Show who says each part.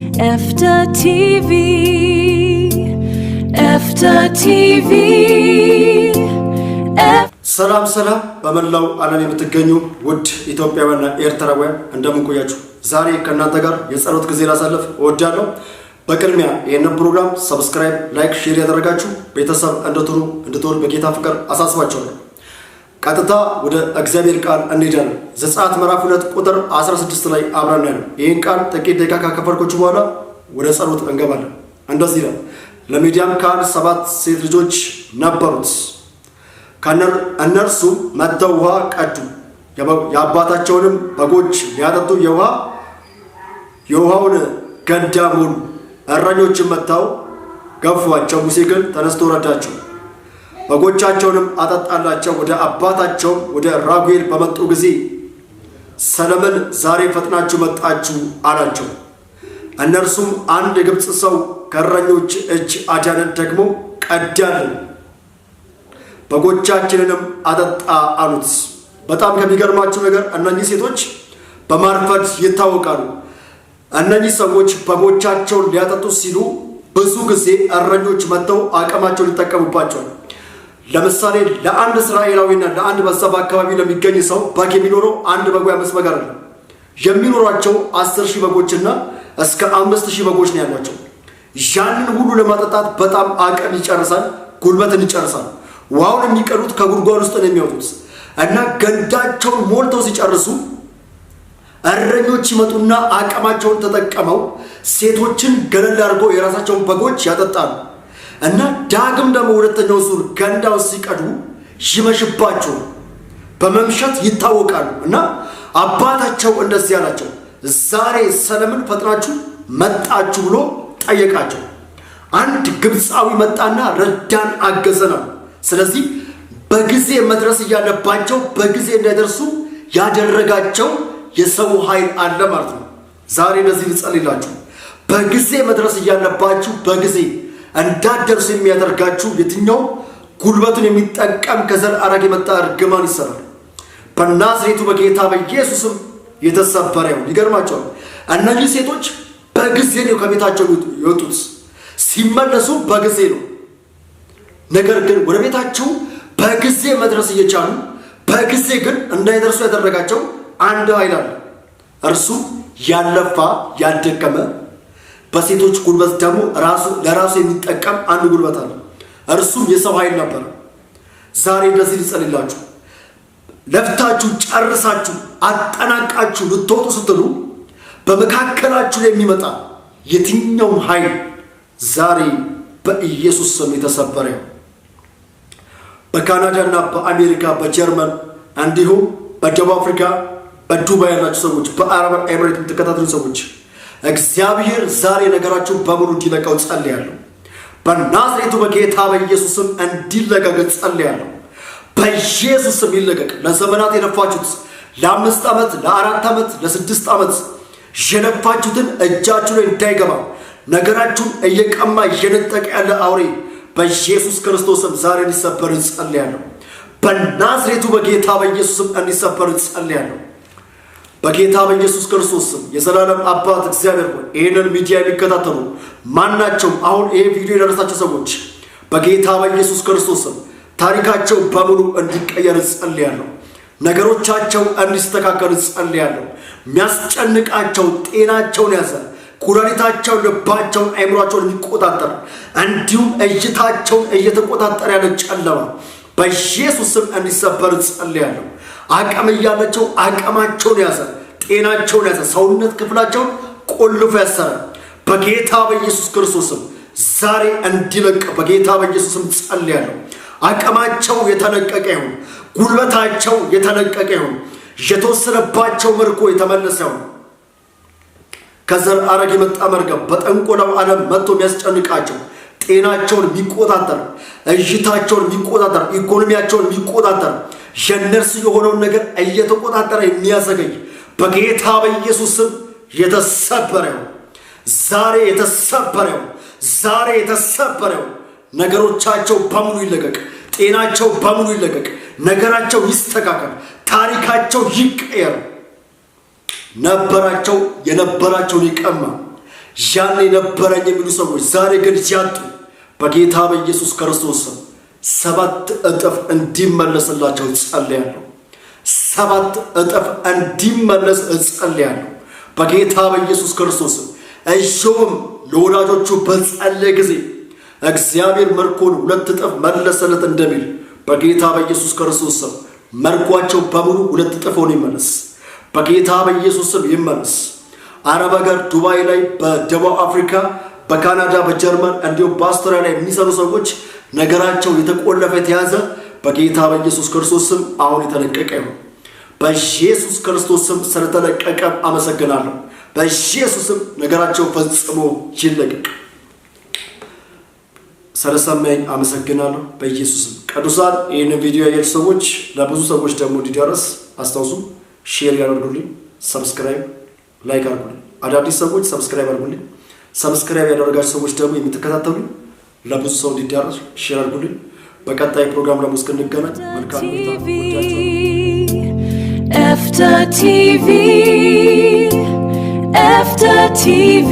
Speaker 1: EFTA TV, EFTA TV.
Speaker 2: ሰላም በመላው ዓለም የምትገኙ ውድ ኢትዮጵያውያንና ኤርትራውያን እንደምን ቆያችሁ? ዛሬ ከእናንተ ጋር የጸሎት ጊዜ ላሳልፍ እወዳለሁ። በቅድሚያ ይህንን ፕሮግራም ሰብስክራይብ፣ ላይክ፣ ሼር ያደረጋችሁ ቤተሰብ እንድትሆኑ በጌታ ፍቅር አሳስባችኋለሁ። ቀጥታ ወደ እግዚአብሔር ቃል እንሄዳለን። ዘጸአት ምዕራፍ 2 ቁጥር 16 ላይ አብረን ያለው ይህን ቃል ጥቂት ደቂቃ ካከፈልኩችሁ በኋላ ወደ ጸሎት እንገባለን። እንደዚህ ይላል። ለሚዲያም ካህን 7 ሴት ልጆች ነበሩት። እነርሱም መጥተው ውሃ ቀዱ፣ የአባታቸውንም በጎች ሊያጠጡ የውሃውን ገንዳ ሞሉ። እረኞችም መጥተው ገፏቸው። ሙሴ ግን ተነስቶ ረዳቸው፣ በጎቻቸውንም አጠጣላቸው። ወደ አባታቸው ወደ ራጉኤል በመጡ ጊዜ ሰለምን ዛሬ ፈጥናችሁ መጣችሁ አላቸው። እነርሱም አንድ የግብፅ ሰው ከእረኞች እጅ አዳነን፣ ደግሞ ቀዳልን፣ በጎቻችንንም አጠጣ አሉት። በጣም ከሚገርማችሁ ነገር እነኚህ ሴቶች በማርፈድ ይታወቃሉ። እነኚህ ሰዎች በጎቻቸውን ሊያጠጡ ሲሉ ብዙ ጊዜ እረኞች መጥተው አቅማቸውን ይጠቀሙባቸዋል። ለምሳሌ ለአንድ እስራኤላዊና ለአንድ በዛ አካባቢ ለሚገኝ ሰው በግ የሚኖረው አንድ በግ 5 በግ አይደለም። የሚኖራቸው 10,000 በጎችና እስከ 5,000 በጎች ነው ያሏቸው። ያንን ሁሉ ለማጠጣት በጣም አቅም ይጨርሳል፣ ጉልበትን ይጨርሳል። ውሃውን የሚቀዱት ከጉድጓድ ውስጥ ነው የሚያወጡት እና ገንዳቸውን ሞልተው ሲጨርሱ እረኞች ይመጡና አቅማቸውን ተጠቀመው ሴቶችን ገለል አድርገው የራሳቸውን በጎች ያጠጣሉ። እና ዳግም ደግሞ ሁለተኛው ዙር ገንዳው ሲቀዱ ይመሽባቸው፣ በመምሸት ይታወቃሉ። እና አባታቸው እንደዚህ አላቸው፣ ዛሬ ሰለምን ፈጥናችሁ መጣችሁ ብሎ ጠየቃቸው። አንድ ግብፃዊ መጣና ረዳን አገዘናል። ስለዚህ በጊዜ መድረስ እያለባቸው በጊዜ እንዳይደርሱ ያደረጋቸው የሰው ኃይል አለ ማለት ነው። ዛሬ እንደዚህ ልጸልይላችሁ፣ በጊዜ መድረስ እያለባችሁ በጊዜ እንዳትደርሱ የሚያደርጋችሁ የትኛው ጉልበቱን የሚጠቀም ከዘር ሐረግ የመጣ እርግማን ይሰራል በናዝሬቱ በጌታ በኢየሱስም የተሰበረ ይሁን። ይገርማቸዋል። እነዚህ ሴቶች በጊዜ ነው ከቤታቸው የወጡት፣ ሲመለሱ በጊዜ ነው። ነገር ግን ወደ ቤታቸው በጊዜ መድረስ እየቻሉ በጊዜ ግን እንዳይደርሱ ያደረጋቸው አንድ ኃይል አለ። እርሱ ያለፋ ያልደከመ በሴቶች ጉልበት ደግሞ ለራሱ የሚጠቀም አንድ ጉልበት አለ። እርሱም የሰው ኃይል ነበር። ዛሬ እንደዚህ ልጸልላችሁ፣ ለፍታችሁ ጨርሳችሁ አጠናቃችሁ ልትወጡ ስትሉ በመካከላችሁ ላይ የሚመጣ የትኛውም ኃይል ዛሬ በኢየሱስ ስም የተሰበረ ነው። በካናዳና በአሜሪካ በጀርመን እንዲሁም በደቡብ አፍሪካ በዱባይ ያላችሁ ሰዎች፣ በአረብ ኤሚሬት የምትከታተሉ ሰዎች እግዚአብሔር ዛሬ ነገራችሁን በሙሉ እንዲለቀው ጸልያለሁ። በናዝሬቱ በጌታ በኢየሱስም እንዲለቀቅ ጸልያለሁ። በኢየሱስም ይለቀቅ። ለዘመናት የለፋችሁት ለ5 ዓመት ለ4 ዓመት ለ6 ዓመት የለፋችሁትን እጃችሁ ላይ እንዳይገባ ነገራችሁን እየቀማ እየነጠቀ ያለ አውሬ በኢየሱስ ክርስቶስም ዛሬ እንዲሰበር ጸልያለሁ። በናዝሬቱ በጌታ በኢየሱስም እንዲሰበር ጸልያለሁ። በጌታ በኢየሱስ ክርስቶስ ስም የዘላለም አባት እግዚአብሔር ሆይ ይህንን ሚዲያ የሚከታተሉ ማናቸውም አሁን ይህ ቪዲዮ የደረሳቸው ሰዎች በጌታ በኢየሱስ ክርስቶስ ስም ታሪካቸው በሙሉ እንዲቀየር ጸልያለሁ። ነገሮቻቸው እንዲስተካከሉ ጸልያለሁ። የሚያስጨንቃቸው ጤናቸውን ያዘ፣ ኩላሊታቸውን፣ ልባቸውን፣ አእምሯቸውን የሚቆጣጠር እንዲሁም እይታቸውን እየተቆጣጠረ ያለ ጨለማ በኢየሱስ ስም እንዲሰበር ጸልያለሁ። አቅም እያላቸው አቅማቸውን ያዘ፣ ጤናቸውን ያዘ፣ ሰውነት ክፍላቸውን ቆልፎ ያሰረ በጌታ በኢየሱስ ክርስቶስም ዛሬ እንዲለቅ በጌታ በኢየሱስም ጸልያለሁ። አቅማቸው የተለቀቀ ይሁን፣ ጉልበታቸው የተለቀቀ ይሁን፣ የተወሰነባቸው ምርኮ የተመለሰ ይሁን። ከዘር ሐረግ የመጣ መርገም በጠንቆላው ዓለም መጥቶ የሚያስጨንቃቸው ጤናቸውን የሚቆጣጠር፣ እይታቸውን የሚቆጣጠር፣ ኢኮኖሚያቸውን የሚቆጣጠር የነርሱ የሆነውን ነገር እየተቆጣጠረ የሚያዘገይ በጌታ በኢየሱስ ስም የተሰበረው ዛሬ የተሰበረው ዛሬ የተሰበረው ነገሮቻቸው በሙሉ ይለቀቅ፣ ጤናቸው በሙሉ ይለቀቅ፣ ነገራቸው ይስተካከል፣ ታሪካቸው ይቀየር። ነበራቸው የነበራቸውን ይቀማ፣ ያኔ ነበረኝ የሚሉ ሰዎች ዛሬ ግን ያጡ በጌታ በኢየሱስ ክርስቶስ 7 እጥፍ እንዲመለስላቸው ጸልያለሁ። 7 እጥፍ እንዲመለስ ጸልያለሁ በጌታ በኢየሱስ ክርስቶስ። ኢዮብም ለወዳጆቹ በጸለየ ጊዜ እግዚአብሔር ምርኮን 2 እጥፍ መለሰለት እንደሚል በጌታ በኢየሱስ ክርስቶስ ምርኳቸው በሙሉ 2 እጥፍ ሆኖ ይመለስ በጌታ በኢየሱስ ይመለስ። አረብ ሀገር ዱባይ ላይ፣ በደቡብ አፍሪካ፣ በካናዳ፣ በጀርመን እንዲሁም በአውስትራሊያ ላይ የሚሰሩ ሰዎች ነገራቸው የተቆለፈ የተያዘ በጌታ በኢየሱስ ክርስቶስ አሁን የተለቀቀ ነው። በኢየሱስ ክርስቶስ ስለተለቀቀ አመሰግናለሁ። በኢየሱስ ነገራቸው ፈጽሞ ይለቀቅ። ስለሰማኝ አመሰግናለሁ በኢየሱስ። ቅዱሳን ይህንን ቪዲዮ ያያችሁ ሰዎች ለብዙ ሰዎች ደግሞ እንዲደርስ አስታውሱ፣ ሼር ያደርጉልኝ፣ ሰብስክራይብ ላይክ አድርጉልኝ። አዳዲስ ሰዎች ሰብስክራይብ አድርጉልኝ። ሰብስክራይብ ያደረጋችሁ ሰዎች ደግሞ የምትከታተሉ ለብዙ ሰው እንዲዳረስ ሼር አድርጉልኝ። በቀጣይ ፕሮግራም ደግሞ እስክንገናኝ መልካም
Speaker 1: ኤፍታ ቲቪ